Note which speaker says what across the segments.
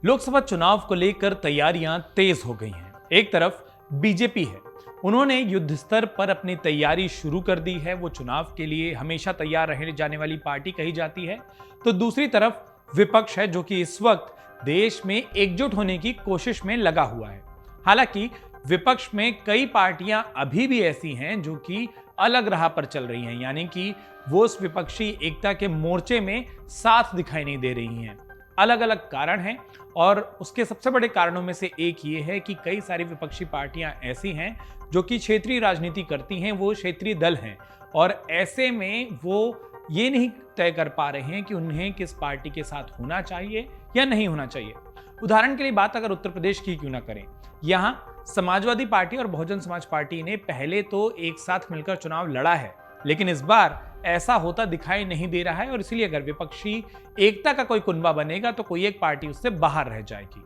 Speaker 1: लोकसभा चुनाव को लेकर तैयारियां तेज हो गई हैं। एक तरफ बीजेपी है, उन्होंने युद्ध स्तर पर अपनी तैयारी शुरू कर दी है। वो चुनाव के लिए हमेशा तैयार रहने जाने वाली पार्टी कही जाती है। तो दूसरी तरफ विपक्ष है, जो कि इस वक्त देश में एकजुट होने की कोशिश में लगा हुआ है। हालांकि विपक्ष में कई पार्टियां अभी भी ऐसी हैं जो कि अलग राह पर चल रही हैं, यानी कि वो उस विपक्षी एकता के मोर्चे में साथ दिखाई नहीं दे रही हैं। अलग अलग कारण हैं और उसके सबसे बड़े कारणों में से एक ये है कि कई सारी विपक्षी पार्टियां ऐसी हैं जो कि क्षेत्रीय राजनीति करती हैं, वो क्षेत्रीय दल हैं और ऐसे में वो ये नहीं तय कर पा रहे हैं कि उन्हें किस पार्टी के साथ होना चाहिए या नहीं होना चाहिए। उदाहरण के लिए बात अगर उत्तर प्रदेश की क्यों ना करें, यहाँ समाजवादी पार्टी और बहुजन समाज पार्टी ने पहले तो एक साथ मिलकर चुनाव लड़ा है, लेकिन इस बार ऐसा होता दिखाई नहीं दे रहा है और इसलिए अगर विपक्षी एकता का कोई कुनबा बनेगा तो कोई एक पार्टी उससे बाहर रह जाएगी।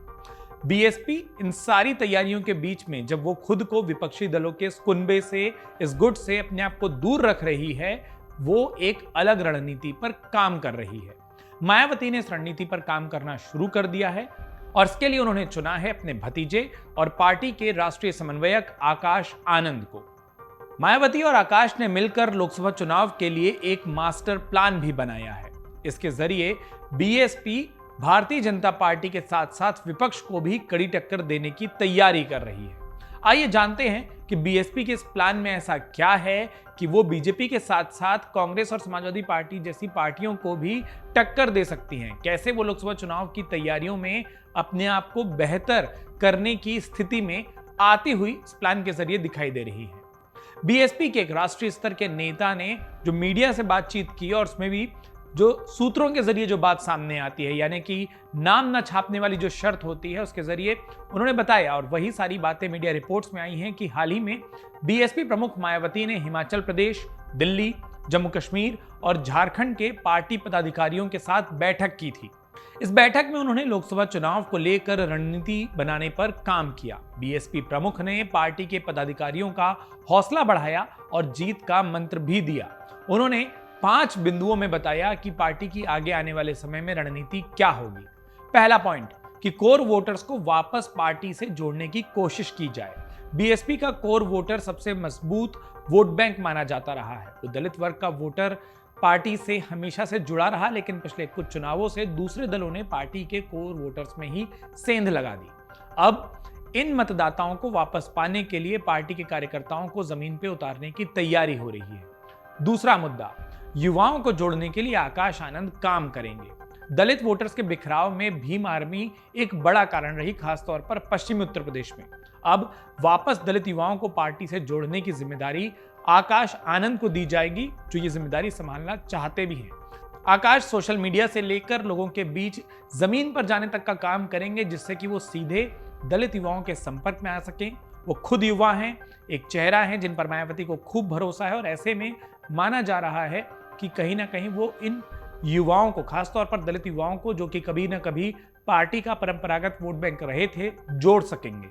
Speaker 1: बीएसपी इन सारी तैयारियों के बीच में जब वो खुद को विपक्षी दलों के इस कुनबे से, इस गुट से अपने आप को दूर रख रही है, वो एक अलग रणनीति पर काम कर रही है। मायावती ने इस रणनीति पर काम करना शुरू कर दिया है और इसके लिए उन्होंने चुना है अपने भतीजे और पार्टी के राष्ट्रीय समन्वयक आकाश आनंद को। मायावती और आकाश ने मिलकर लोकसभा चुनाव के लिए एक मास्टर प्लान भी बनाया है। इसके जरिए बीएसपी भारतीय जनता पार्टी के साथ साथ विपक्ष को भी कड़ी टक्कर देने की तैयारी कर रही है। आइए जानते हैं कि बीएसपी के इस प्लान में ऐसा क्या है कि वो बीजेपी के साथ साथ कांग्रेस और समाजवादी पार्टी जैसी पार्टियों को भी टक्कर दे सकती हैं। कैसे वो लोकसभा चुनाव की तैयारियों में अपने आप को बेहतर करने की स्थिति में आती हुई इस प्लान के जरिए दिखाई दे रही है। बीएसपी के एक राष्ट्रीय स्तर के नेता ने जो मीडिया से बातचीत की और उसमें भी जो सूत्रों के जरिए जो बात सामने आती है, यानी कि नाम न छापने वाली जो शर्त होती है, उसके जरिए उन्होंने बताया और वही सारी बातें मीडिया रिपोर्ट्स में आई हैं कि हाल ही में बीएसपी प्रमुख मायावती ने हिमाचल प्रदेश, दिल्ली, जम्मू कश्मीर और झारखंड के पार्टी पदाधिकारियों के साथ बैठक की थी। इस बैठक में उन्होंने लोकसभा चुनाव को लेकर रणनीति बनाने पर काम किया। बीएसपी प्रमुख ने पार्टी के पदाधिकारियों का हौसला बढ़ाया और जीत का मंत्र भी दिया। उन्होंने 5 बिंदुओं में बताया कि पार्टी की आगे आने वाले समय में रणनीति क्या होगी। पहला पॉइंट कि कोर वोटर्स को वापस पार्टी से जोड़ने की कोशिश की जाए। बीएसपी का कोर वोटर सबसे मजबूत वोट बैंक माना जाता रहा है। तो दलित वर्ग का वोटर पार्टी से हमेशा से जुड़ा रहा, लेकिन पिछले कुछ चुनावों से दूसरे दलों ने पार्टी के कोर वोटर्स में ही सेंध लगा दी। अब इन मतदाताओं को वापस पाने के लिए पार्टी के कार्यकर्ताओं को जमीन पे उतारने की तैयारी हो रही है। दूसरा मुद्दा, युवाओं को जोड़ने के लिए आकाश आनंद काम करेंगे। दलित वोटर्स के बिखराव में भीम आर्मी एक बड़ा कारण रही, खासतौर पर पश्चिमी उत्तर प्रदेश में। अब वापस दलित युवाओं को पार्टी से जोड़ने की जिम्मेदारी आकाश आनंद को दी जाएगी, जो ये जिम्मेदारी संभालना चाहते भी हैं। आकाश सोशल मीडिया से लेकर लोगों के बीच जमीन पर जाने तक का काम करेंगे, जिससे कि वो सीधे दलित युवाओं के संपर्क में आ सकें। वो खुद युवा हैं, एक चेहरा है जिन पर मायावती को खूब भरोसा है और ऐसे में माना जा रहा है कि कहीं ना कहीं वो इन युवाओं को, खासतौर पर दलित युवाओं को, जो कि कभी ना कभी पार्टी का परंपरागत वोट बैंक रहे थे, जोड़ सकेंगे।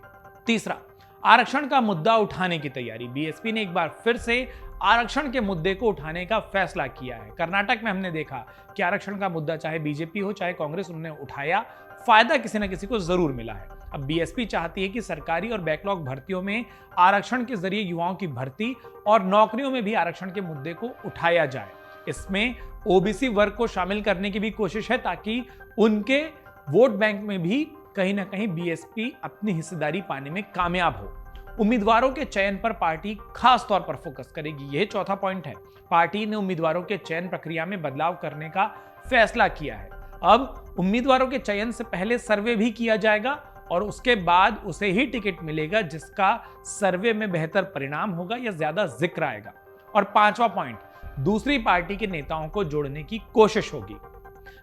Speaker 1: तीसरा, आरक्षण का मुद्दा उठाने की तैयारी। बीएसपी ने एक बार फिर से आरक्षण के मुद्दे को उठाने का फैसला किया है। कर्नाटक में हमने देखा कि आरक्षण का मुद्दा चाहे बीजेपी हो चाहे कांग्रेस, उन्होंने उठाया, फायदा किसी न किसी को जरूर मिला है। अब बीएसपी चाहती है कि सरकारी और बैकलॉग भर्तियों में आरक्षण के जरिए युवाओं की भर्ती और नौकरियों में भी आरक्षण के मुद्दे को उठाया जाए। इसमें ओबीसी वर्ग को शामिल करने की भी कोशिश है ताकि उनके वोट बैंक में भी कहीं ना कहीं बीएसपी अपनी हिस्सेदारी पाने में कामयाब हो। उम्मीदवारों के चयन पर पार्टी खास तौर पर फोकस करेगी। यह चौथा पॉइंट है। पार्टी ने उम्मीदवारों के चयन प्रक्रिया में बदलाव करने का फैसला किया है। अब उम्मीदवारों के चयन से पहले सर्वे भी किया जाएगा और उसके बाद उसे ही टिकट मिलेगा जिसका सर्वे में बेहतर परिणाम होगा या ज्यादा जिक्र आएगा। और 5वां पॉइंट, दूसरी पार्टी के नेताओं को जोड़ने की कोशिश होगी।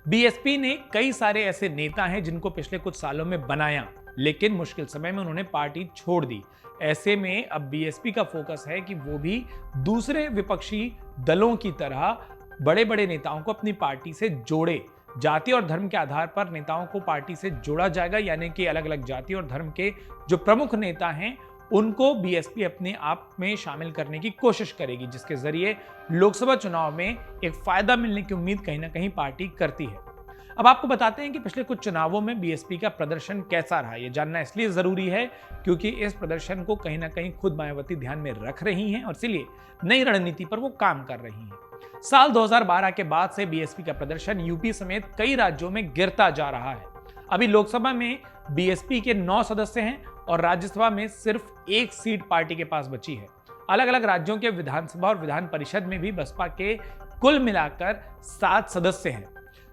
Speaker 1: बीएसपी ने कई सारे ऐसे नेता हैं जिनको पिछले कुछ सालों में बनाया, लेकिन मुश्किल समय में उन्होंने पार्टी छोड़ दी। ऐसे में अब बीएसपी का फोकस है कि वो भी दूसरे विपक्षी दलों की तरह बड़े बड़े नेताओं को अपनी पार्टी से जोड़े। जाति और धर्म के आधार पर नेताओं को पार्टी से जोड़ा जाएगा, यानी कि अलग अलग जाति और धर्म के जो प्रमुख नेता हैं उनको बीएसपी अपने आप में शामिल करने की कोशिश करेगी, जिसके जरिए लोकसभा चुनाव में एक फायदा मिलने की उम्मीद कहीं ना कहीं पार्टी करती है। अब आपको बताते हैं कि पिछले कुछ चुनावों में बीएसपी का प्रदर्शन कैसा रहा। ये जानना इसलिए जरूरी है क्योंकि इस प्रदर्शन को कहीं ना कहीं खुद मायावती ध्यान में रख रही हैं और इसीलिए नई रणनीति पर वो काम कर रही हैं। साल 2012 के बाद से बीएसपी का प्रदर्शन यूपी समेत कई राज्यों में गिरता जा रहा है। अभी लोकसभा में बीएसपी के 9 सदस्य हैं और राज्यसभा में सिर्फ 1 सीट पार्टी के पास बची है। अलग अलग राज्यों के विधानसभा और विधान परिषद में भी बसपा के कुल मिलाकर 7 सदस्य हैं।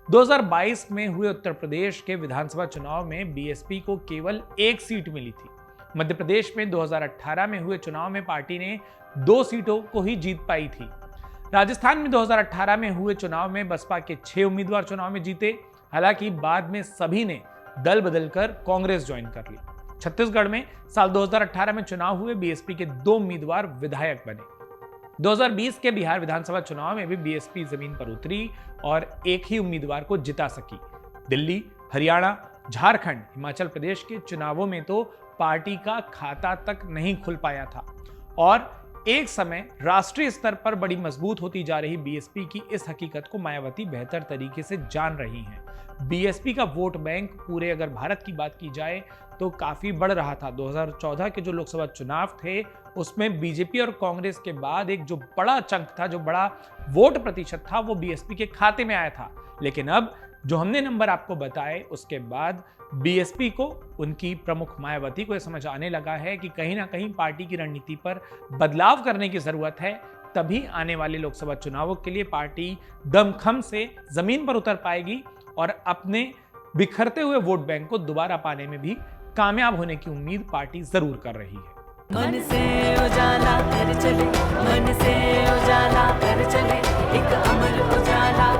Speaker 1: 2022 में हुए उत्तर प्रदेश के विधानसभा चुनाव में बीएसपी को केवल 1 सीट मिली थी। मध्य प्रदेश में 2018 में हुए चुनाव में पार्टी ने 2 सीटों को ही जीत पाई थी। राजस्थान में 2018 में हुए चुनाव में बसपा के 6 उम्मीदवार चुनाव में जीते। हालांकि बाद में सभी ने दल बदलकर कांग्रेस ज्वाइन कर ली। छत्तीसगढ़ में साल 2018 में चुनाव हुए, बीएसपी के 2 उम्मीदवार विधायक बने। 2020 के बिहार विधानसभा चुनाव में भी बीएसपी जमीन पर उतरी और एक ही उम्मीदवार को जिता सकी। दिल्ली, हरियाणा, झारखंड, हिमाचल प्रदेश के चुनावों में तो पार्टी का खाता तक नहीं खुल पाया था और एक समय राष्ट्रीय स्तर पर बड़ी मजबूत होती जा रही बीएसपी की इस हकीकत को मायावती बेहतर तरीके से जान रही हैं। बीएसपी का वोट बैंक पूरे अगर भारत की बात की जाए तो काफी बढ़ रहा था। 2014 के जो लोकसभा चुनाव थे उसमें बीजेपी और कांग्रेस के बाद एक जो बड़ा चंक था, जो बड़ा वोट प्रतिशत था, वो बीएसपी के खाते में आया था। लेकिन अब जो हमने नंबर आपको बताए उसके बाद बीएसपी को, उनकी प्रमुख मायावती को यह समझ आने लगा है कि कहीं ना कहीं पार्टी की रणनीति पर बदलाव करने की जरूरत है। तभी आने वाले लोकसभा चुनावों के लिए पार्टी दमखम से जमीन पर उतर पाएगी और अपने बिखरते हुए वोट बैंक को दोबारा पाने में भी कामयाब होने की उम्मीद पार्टी जरूर कर रही है।
Speaker 2: मन से उजाला कर चले, मन से उजाला कर चले, एक अमर उजाला